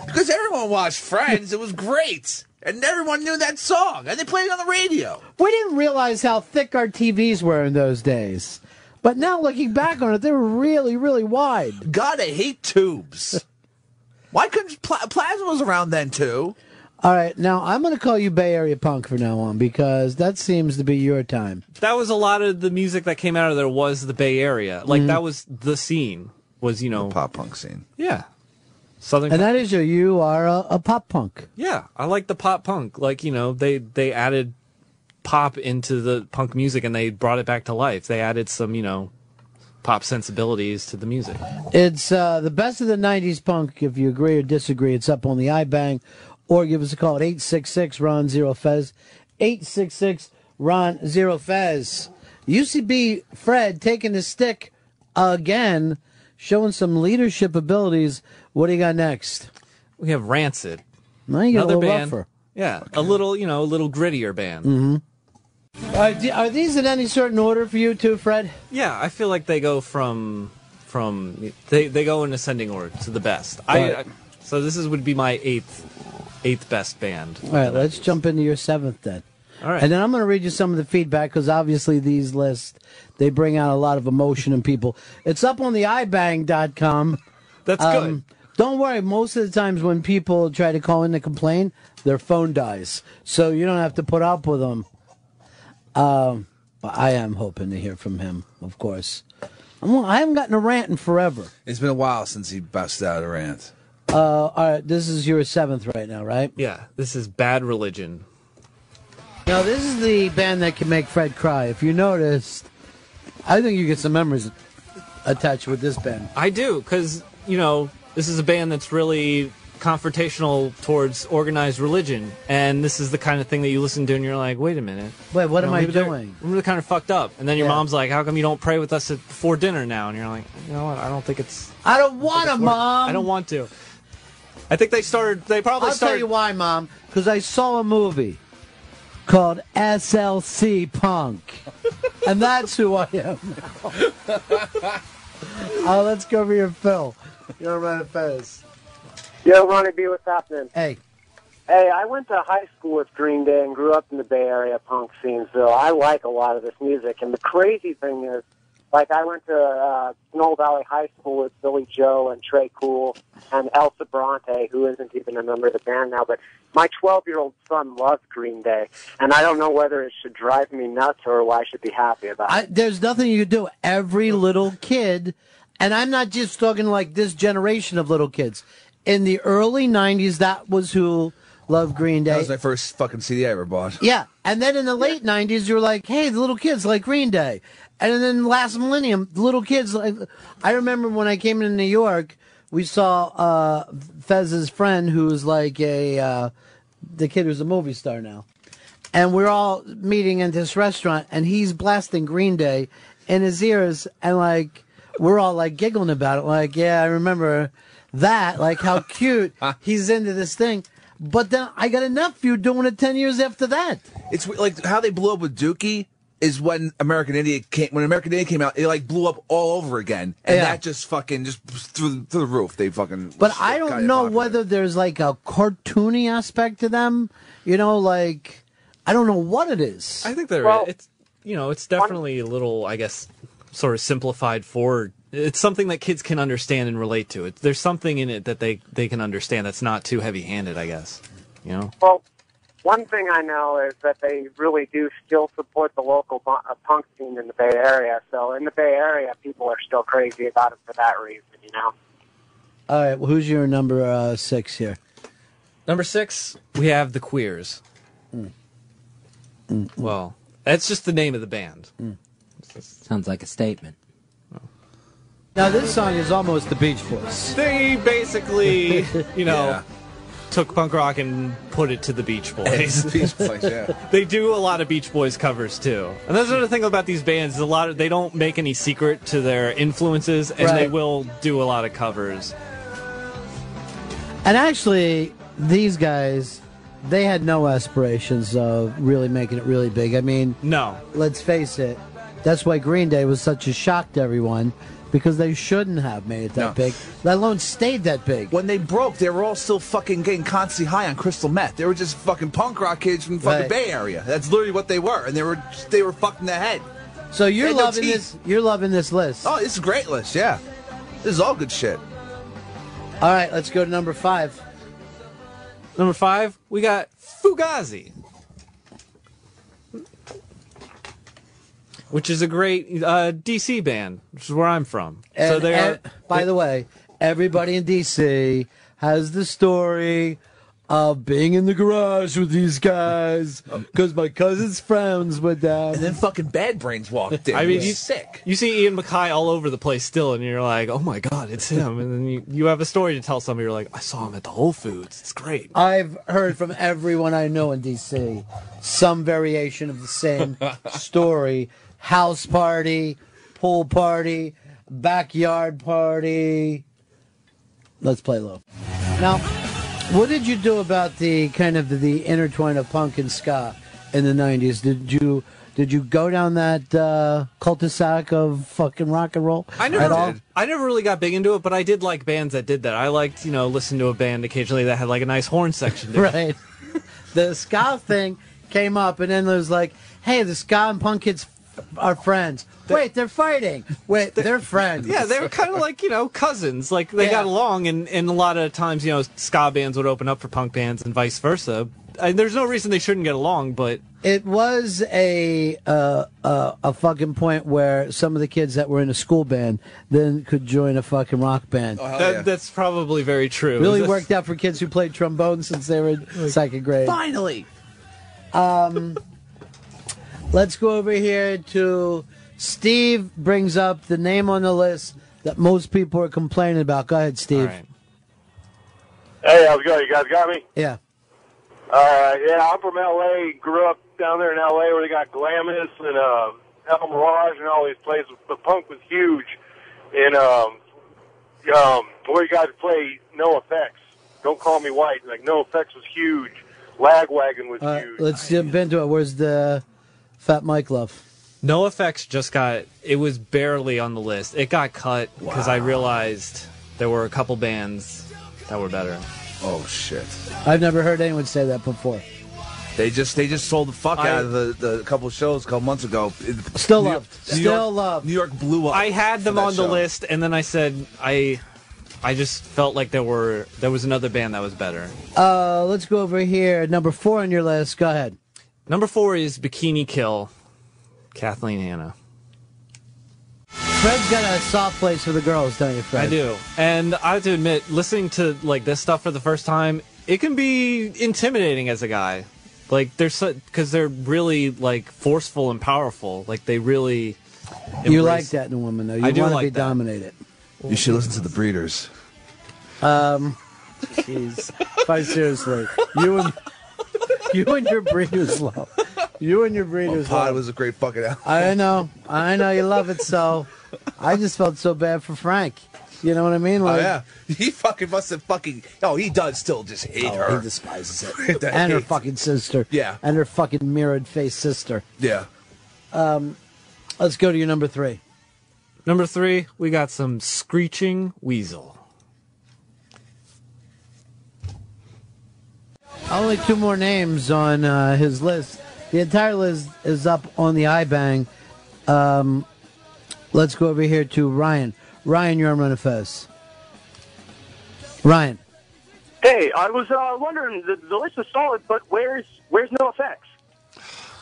Because everyone watched Friends. It was great. And everyone knew that song. And they played it on the radio. We didn't realize how thick our TVs were in those days. But now, looking back on it, they were really, really wide. God, I hate tubes. Why couldn't Plasma was around then, too? All right, now I'm going to call you Bay Area Punk from now on because that seems to be your time. That was a lot of the music that came out of there was the Bay Area. Like, that was the scene, was, the pop punk scene. Yeah. Southern. And that is you are a pop punk. Yeah, I like the pop punk. Like, they added pop into the punk music and they brought it back to life. They added some, pop sensibilities to the music. It's the best of the 90s punk. If you agree or disagree, it's up on the iBang. Or give us a call at 866-RON-0-FEZ. 866-RON-0-FEZ. UCB Fred taking the stick again, showing some leadership abilities. What do you got next? We have Rancid. Now you got another a little band. rougher. Yeah, okay. A little grittier band. Mm-hmm. Are these in any certain order for you too, Fred? Yeah, I feel like they go from they go in ascending order to the best. Right. So this would be my eighth best band. All right, let's jump into your 7th then. All right. And then I'm going to read you some of the feedback because obviously these lists, they bring out a lot of emotion in people. It's up on the ibang.com. That's good. Don't worry, most of the times when people try to call in to complain, their phone dies. So you don't have to put up with them. But I am hoping to hear from him, of course. I haven't gotten a rant in forever. It's been a while since he busted out a rant. All right, this is your 7th right now, right? Yeah, this is Bad Religion. Now, this is the band that can make Fred cry. If you noticed, I think you get some memories attached with this band. I do, because, this is a band that's really confrontational towards organized religion, and this is the kind of thing that you listen to and you're like, wait a minute. Wait, what am I doing? We're kind of fucked up. And then your mom's like, how come you don't pray with us before dinner now? And you're like, you know what, I don't think it's... I don't want to, Mom! I don't want to. I think they probably I'll tell you why, Mom. Because I saw a movie called SLC Punk. And that's who I am now. Let's go over here, Phil. You're Ron Fez. Yo, Ronnie B, what's happening? Hey. Hey, I went to high school with Green Day and grew up in the Bay Area punk scene, so I like a lot of this music. And the crazy thing is, Like, I went to Knoll Valley High School with Billy Joe and Trey Cool and Elsa Bronte, who isn't even a member of the band now, but my 12-year-old son loves Green Day, and I don't know whether it should drive me nuts or why I should be happy about it. There's nothing you can do. Every little kid, and I'm not just talking like this generation of little kids. In the early 90s, that was who loved Green Day. That was my first fucking CD I ever bought. Yeah, and then in the late 90s, you were like, hey, the little kids like Green Day. And then last millennium, the little kids, like, I remember when I came into New York, we saw Fez's friend who was like the kid who's a movie star now. And we're all meeting in this restaurant, and he's blasting Green Day in his ears, and like, we're all like giggling about it. Like, yeah, I remember that, like how cute he's into this thing. But then I got a nephew doing it 10 years after that. It's like how they blew up with Dookie is when American Idiot came out, it like blew up all over again. And that just fucking just through the roof. They fucking But I don't know whether there's like a cartoony aspect to them. You know, like I don't know what it is. I think it's it's definitely a little, I guess, sort of simplified for. It's something that kids can understand and relate to. There's something in it that they can understand that's not too heavy-handed, I guess. You know. Well, one thing I know is that they really do still support the local punk scene in the Bay Area. So in the Bay Area, people are still crazy about it for that reason, you know. All right, well, who's your number 6 here? Number 6, we have the Queers. Well, that's just the name of the band. Sounds like a statement. Now, this song is almost the Beach Boys. They basically, took punk rock and put it to the Beach Boys. It's the Beach Boys, yeah. They do a lot of Beach Boys covers too, and that's another thing about these bands. They don't make any secret to their influences, and they will do a lot of covers. And actually, these guys, they had no aspirations of really making it really big. I mean, no. Let's face it. That's why Green Day was such a shock to everyone. Because they shouldn't have made it that big, let alone stayed that big. When they broke, they were all still fucking getting constantly high on crystal meth. They were just fucking punk rock kids from the fucking Bay Area. That's literally what they were, and they were fucked in the head. So you're loving this. You're loving this list. Oh, this is a great list. Yeah, this is all good shit. All right, let's go to number 5. Number 5, we got Fugazi, which is a great DC band, which is where I'm from. And, by the way, everybody in DC has the story of being in the garage with these guys because my cousin's friends were down. And then fucking Bad Brains walked in. I mean, sick. You see Ian MacKaye all over the place still, and you're like, oh my God, it's him. And then you have a story to tell somebody. You're like, I saw him at the Whole Foods. It's great. I've heard from everyone I know in DC some variation of the same story. House party, pool party, backyard party. Let's play low. Now, what did you do about the kind of the intertwine of punk and ska in the 90s? Did you go down that cul-de-sac of fucking rock and roll? I never really got big into it, but I did like bands that did that. I liked, listen to a band occasionally that had like a nice horn section. Right. The ska thing came up, and then there was like, hey, the ska and punk kids are friends. Wait, they're fighting. Wait, they're friends. Yeah, they were kind of like, cousins. Like, they got along, and a lot of times, ska bands would open up for punk bands and vice versa. There's no reason they shouldn't get along, but... It was a fucking point where some of the kids that were in a school band then could join a fucking rock band. Oh, that's probably very true. Really worked out for kids who played trombone since they were in second grade. Finally! Let's go over here to Steve. Brings up the name on the list that most people are complaining about. Go ahead, Steve. Right. Hey, how's it going? You guys got me? Yeah. Yeah, I'm from L.A. Grew up down there in L.A. where they got Glamis and El Mirage and all these places. But punk was huge. And where you guys play No Effects. Don't Call Me White. Like, No Effects was huge. Lagwagon was huge. Let's jump into it. Where's the Fat Mike love? No Effects it was barely on the list. It got cut because I realized there were a couple bands that were better. Oh, shit. I've never heard anyone say that before. They just sold the fuck out of the couple of shows a couple months ago. Still New loved. York- Still loved. New York blew up. I had them for that on the show. list, and then I said I just felt like there was another band that was better. Let's go over here. Number 4 on your list. Go ahead. Number 4 is Bikini Kill, Kathleen Hanna. Fred's got a soft place for the girls, don't you, Fred? I do, and I have to admit, listening to like this stuff for the first time, it can be intimidating as a guy. Like because they're really like forceful and powerful. Like they really. You embrace- like that in a woman, though. You I do want to like be that. dominated. You should listen to the Breeders. Jeez. Quite seriously. You and your Breeders love. You and your Breeders Pod love. was a great fucking album. I know you love it, so I just felt so bad for Frank. You know what I mean? Oh yeah, he fucking must have fucking. Oh, he does still just hate her. He despises it. And her fucking sister. Yeah. And her fucking mirrored face sister. Yeah. Let's go to your number 3. Number 3, we got some Screeching Weasel. Only 2 more names on his list. The entire list is up on the iBang. Let's go over here to Ryan. Ryan, you're on Run of Fez. Ryan. Hey, I was wondering, the list is solid, but where's NoFX?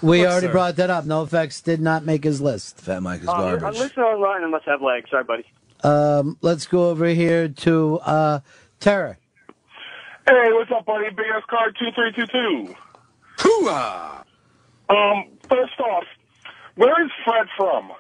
We Look, already sir. brought that up. NoFX did not make his list. Fat Mike is I'm garbage. listening online and must have legs. Sorry, buddy. Let's go over here to Tara. Hey, what's up, buddy? BS card 2322. Hooah! First off, where is Fred from?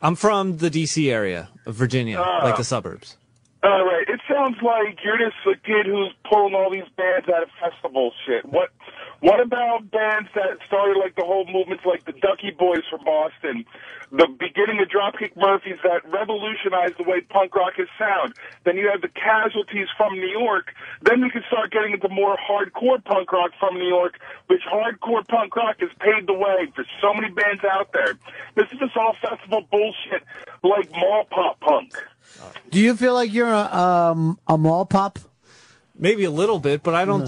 I'm from the D.C. area of Virginia, like the suburbs. All right, it sounds like you're just a kid who's pulling all these bands out of festival shit. What about bands that started like the whole movements, like the Ducky Boys from Boston, the beginning of Dropkick Murphys that revolutionized the way punk rock is sound? Then you have the Casualties from New York. Then we can start getting into more hardcore punk rock from New York, which hardcore punk rock has paved the way for so many bands out there. This is just all festival bullshit like mall pop punk. Do you feel like you're a mall pop? Maybe a little bit, but I don't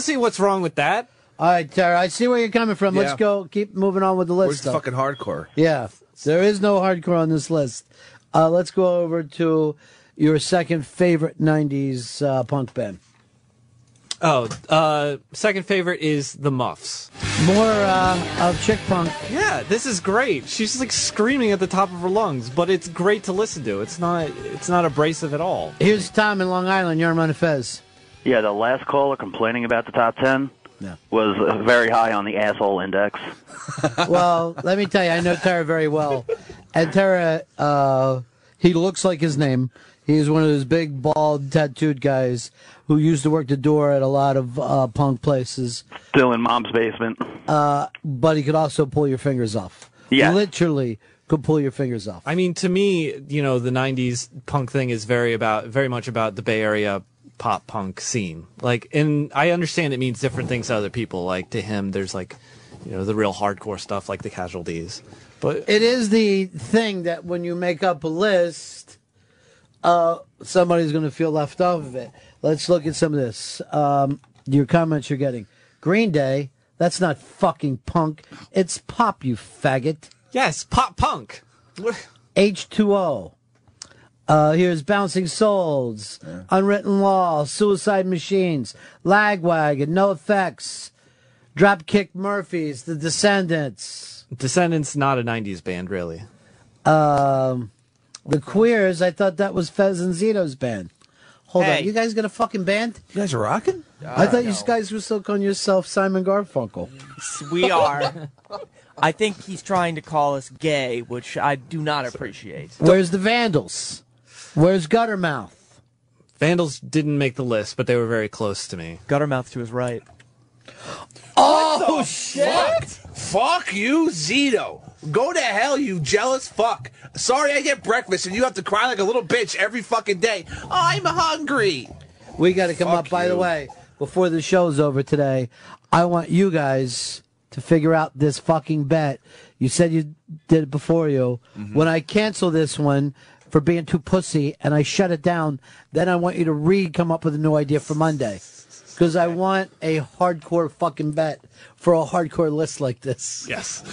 see what's wrong with that. All right, Tara, I see where you're coming from. Yeah. Let's go. Keep moving on with the list. Where's the though. fucking hardcore? Yeah, there is no hardcore on this list. Let's go over to your second favorite 90s punk band. Second favorite is the Muffs. More of chick punk. Yeah, this is great. She's like screaming at the top of her lungs, but it's great to listen to. It's not abrasive at all. Here's Tom in Long Island. You're on Fez. Yeah, the last caller complaining about the top 10 was very high on the asshole index. Well, let me tell you, I know Tara very well. And Tara, he looks like his name. He's one of those big, bald, tattooed guys who used to work the door at a lot of punk places. Still in mom's basement. But he could also pull your fingers off. Yeah. Literally could pull your fingers off. I mean, to me, the 90s punk thing is very much about the Bay Area pop punk scene. Like, and I understand it means different things to other people. Like, to him, there's like, the real hardcore stuff like the Casualties. But it is the thing that when you make up a list, somebody's going to feel left off of it. Let's look at some of this. Your comments you're getting. Green Day, that's not fucking punk. It's pop, you faggot. Yes, pop punk. H2O. Here's Bouncing Souls, Unwritten Law, Suicide Machines, Lagwagon, No Effects, Dropkick Murphys, The Descendants. Descendants, not a 90s band, really. The Queers, I thought that was Fez and Zito's band. Hold on, you guys got a fucking band? You guys are rocking? I thought you guys were still calling yourself Simon Garfunkel. We are. I think he's trying to call us gay, which I do not appreciate. Where's the Vandals? Where's Guttermouth? Vandals didn't make the list, but they were very close to me. Guttermouth to his right. Oh, shit! Fuck you, Zito. Go to hell, you jealous fuck. Sorry I get breakfast and you have to cry like a little bitch every fucking day. I'm hungry. We got to come Fuck up, by you. the way, before the show's over today. I want you guys to figure out this fucking bet. You said you did it before you. When I cancel this one for being too pussy and I shut it down, then I want you to come up with a new idea for Monday. Because I want a hardcore fucking bet for a hardcore list like this. Yes.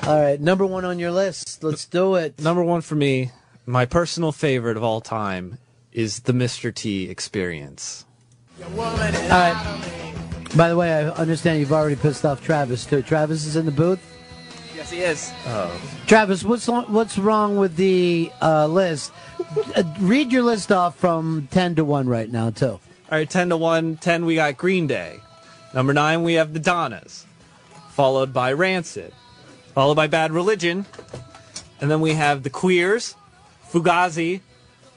All right, number one on your list. Let's do it. Number one for me, my personal favorite of all time, is the Mr. T experience. All right. By the way, I understand you've already pissed off Travis, too. Travis is in the booth? Yes, he is. Oh. Travis, what's wrong with the list? Read your list off from 10 to 1 right now, too. All right, 10 to 1. 10, we got Green Day. Number 9, we have the Donnas. Followed by Rancid. Followed by Bad Religion. And then we have the Queers, Fugazi,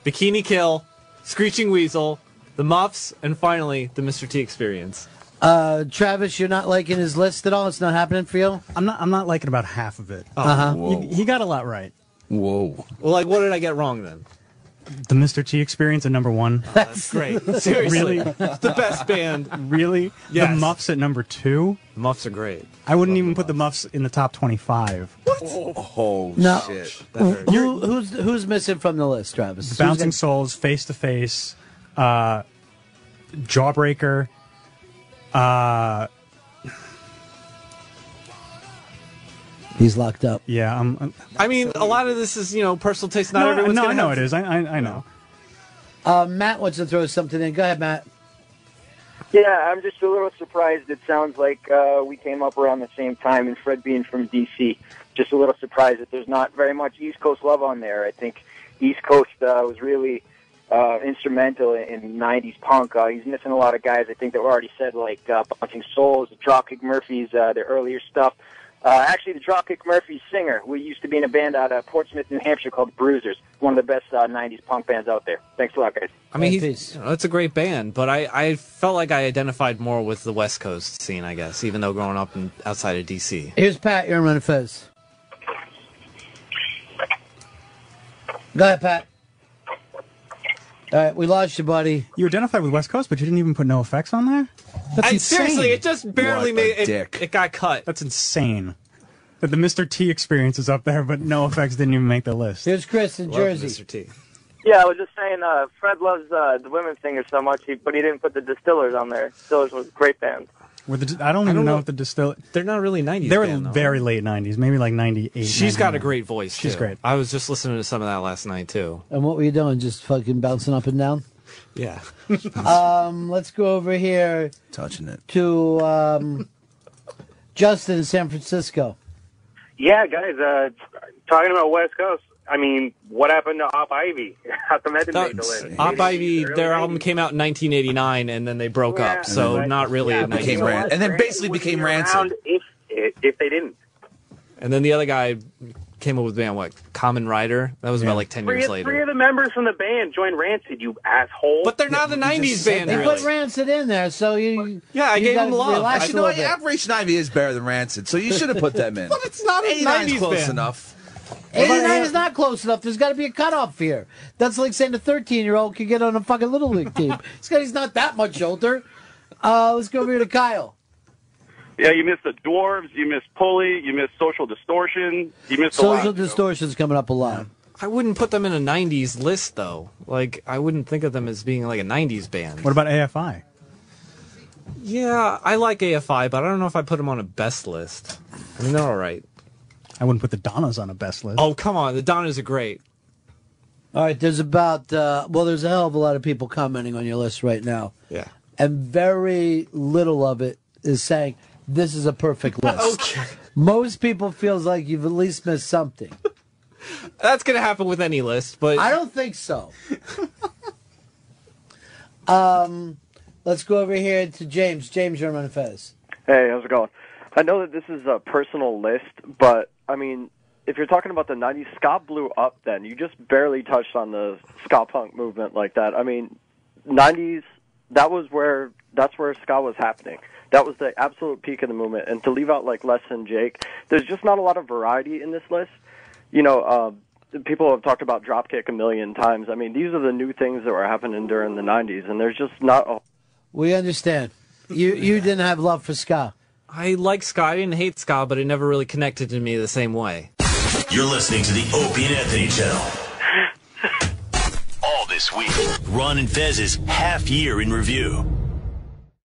Bikini Kill, Screeching Weasel, the Muffs, and finally, the Mr. T experience. Travis, you're not liking his list at all? It's not happening for you? I'm not liking about half of it. Uh-huh. He got a lot right. Whoa. Well, like, what did I get wrong then? The Mr. T experience at number 1. That's great. Seriously. Really? The best band. Really? Yes. The Muffs at number 2? The Muffs are great. I wouldn't even put the Muffs in the top 25. What? Oh, No. shit. Who's missing from the list, Travis? Bouncing Souls, Face to Face, Jawbreaker, He's locked up. Yeah, I mean, a lot of this is, personal taste. Not everyone's no, gonna I know have- it is. I know. Matt wants to throw something in. Go ahead, Matt. Yeah, I'm just a little surprised. It sounds like we came up around the same time, and Fred being from D.C., just a little surprised that there's not very much East Coast love on there. I think East Coast was really instrumental in 90s punk. He's missing a lot of guys, I think, that were already said, like Bouncing Souls, Dropkick Murphys, their earlier stuff. Actually, the Dropkick Murphys singer, we used to be in a band out of Portsmouth, New Hampshire called Bruisers, one of the best 90s punk bands out there. Thanks a lot, guys. I mean, it's a great band, but I felt like I identified more with the West Coast scene, I guess, even though growing up outside of D.C. Here's Pat. You're running Fez. Go ahead, Pat. All right, we lost you, buddy. You identified with West Coast, but you didn't even put No Effects on there? That's insane. Seriously, it just barely made it. It got cut. That's insane. That the Mr. T experience is up there, but No Effects didn't even make the list. Here's Chris in Jersey. Mr. T. Yeah, I was just saying, Fred loves the women singers so much, but he didn't put the Distillers on there. Distillers was a great band. I don't even know if the Distiller... They're not really 90s They were band, though, very right? late 90s, maybe like 98. She's got a 99. great voice, She's too. great. I was just listening to some of that last night, too. And what were you doing? Just fucking bouncing up and down? Yeah. Let's go over here. Touching it. To Justin in San Francisco. Yeah, guys, talking about West Coast, I mean, what happened to Op Ivy? How come that didn't make the list? Op Ivy, their album came out in 1989, and then they broke up, so not really a 90s band. And then basically became Rancid. If they didn't. And then the other guy came up with the band, what, Common Rider? That was about like 10 years Three later. of the members from the band joined Rancid, you asshole. But they're not a 90s band, They really. put Rancid in there, so you. Yeah, I you gave gotta them love. relax Actually, a no, little bit. Operation Ivy is better than Rancid, so you should have put them in. But it's not a 89's 90s close band. enough. 89 is not close enough. There's got to be a cutoff here. That's like saying a 13-year-old can get on a fucking Little League team. He's not that much older. Let's go over here to Kyle. Yeah, you missed the Dwarves, you missed Pulley, you missed Social Distortion, you missed a Social lot. Distortion's coming up a lot. I wouldn't put them in a 90s list, though. Like, I wouldn't think of them as being like a 90s band. What about AFI? Yeah, I like AFI, but I don't know if I put them on a best list. I mean, they're all right. I wouldn't put the Donnas on a best list. Oh, come on. The Donnas are great. All right, there's about, there's a hell of a lot of people commenting on your list right now. Yeah. And very little of it is saying, this is a perfect list. Okay. Most people feels like you've at least missed something. That's going to happen with any list, but... I don't think so. Let's go over here to James. James, you're on Fez. Hey, how's it going? I know that this is a personal list, but, I mean, if you're talking about the 90s, ska blew up then. You just barely touched on the ska punk movement like that. I mean, 90s, that's where ska was happening. That was the absolute peak of the movement. And to leave out, like, Less Than Jake, there's just not a lot of variety in this list. You know, people have talked about Dropkick a million times. I mean, these are the new things that were happening during the 90s, and there's just not a... We understand. You didn't have love for ska. I like ska. I didn't hate ska, but it never really connected to me the same way. You're listening to the Opie and Anthony channel. All this week. Ron and Fez's half year in review.